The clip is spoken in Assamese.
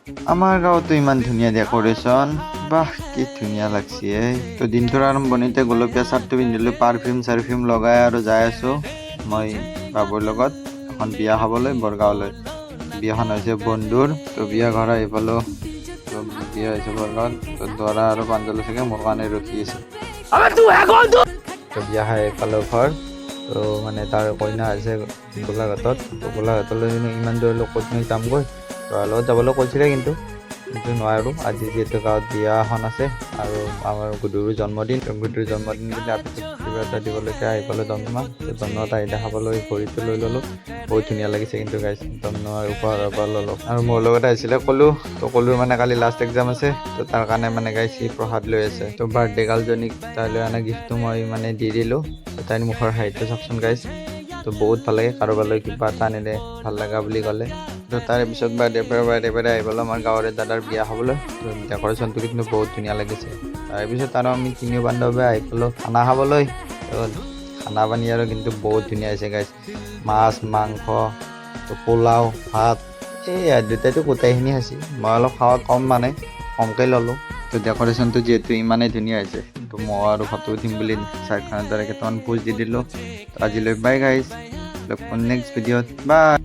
আমাৰ গাঁৱতো ইমান ধুনীয়া ডেক'ৰেশ্যন, বাহ কি ধুনীয়া লাগছে। তো দিনটোৰ আৰম্ভণিতে গোলপীয়া চাৰ্টটো পিন্ধিলোঁ, পাৰফিউম লগাই আৰু যাই আছোঁ মই বাবুৰ লগত এখন বিয়া খাবলৈ বৰগাঁৱলৈ। বিয়াখন হৈছে বন্ধুৰ, তো বিয়া ঘৰ আহি পালোঁ। তো বিয়া হৈছে বৰগাঁৱত, তো দৰা আৰু প্ৰাঞ্জলে চাগে মোৰ কাৰণে ৰখি আছে। তো বিয়া খাই পালোঁ ঘৰ। তো মানে তাৰ কইনা আছে গোলাঘাটত, তো গোলাঘাটলৈ ইমান দূৰলৈ ক'তনো যামগৈ। ল'ৰাৰ লগত যাবলৈ কৈছিলে কিন্তু নোৱাৰোঁ। আজি যিহেতু গাঁৱত বিয়া এখন আছে আৰু আমাৰ গুডুৰো জন্মদিন, গুডুৰ জন্মদিন বুলি আপিটোক কিবা এটা দিবলৈকে আহি পালোঁ দমদমা। তো দমদমাত আহি দেখাবলৈ ঘড়ীটো লৈ ল'লোঁ, বহুত ধুনীয়া লাগিছে কিন্তু গাইছ। দমদমাৰ উপহাৰৰ পৰা ল'লোঁ আৰু মোৰ লগত আহিছিলে কলো। তো কলোৰ মানে কালি লাষ্ট এক্সাম আছে, তো তাৰ কাৰণে মানে গাইছ সি প্ৰসাদ লৈ আছে। তো বাৰ্থডে গাৰ্লজনীক তাইলৈ অনা গিফ্টটো মই মানে দি দিলোঁ। তাইৰ মুখৰ হাঁহিটো চাওকচোন গাইছ। তো বহুত ভাল লাগে, কাৰোবালৈ কিবা এটা আনিলে ভাল লগা বুলি ক'লে। তো তাৰে পিছত বাৰ্থডে আহি পালোঁ আমাৰ গাঁৱৰে দাদাৰ বিয়া খাবলৈ। তো ডেক'ৰেশ্যনটো কিন্তু বহুত ধুনীয়া লাগিছে। তাৰপিছত আৰু আমি তিনিও বান্ধৱে আহি পালোঁ খানা খাবলৈ। তো খানা পানী আৰু কিন্তু বহুত ধুনীয়া হৈছে গাইছ। মাছ মাংস, তো পোলাও ভাত, এই দুটাইতো গোটেইখিনি খাইছে। মই অলপ খাওয়াত কম মানে কমকৈ ল'লোঁ। তো ডেক'ৰেশ্যনটো যিহেতু ইমানেই ধুনীয়া হৈছে, তো মই আৰু ফটো উঠিম বুলি চাৰ্টখনৰ দ্বাৰা কেইটামান পোজ দি দিলোঁ। তো আজিলৈ বাই গাইছ, নেক্সট ভিডিঅ'ত বাই।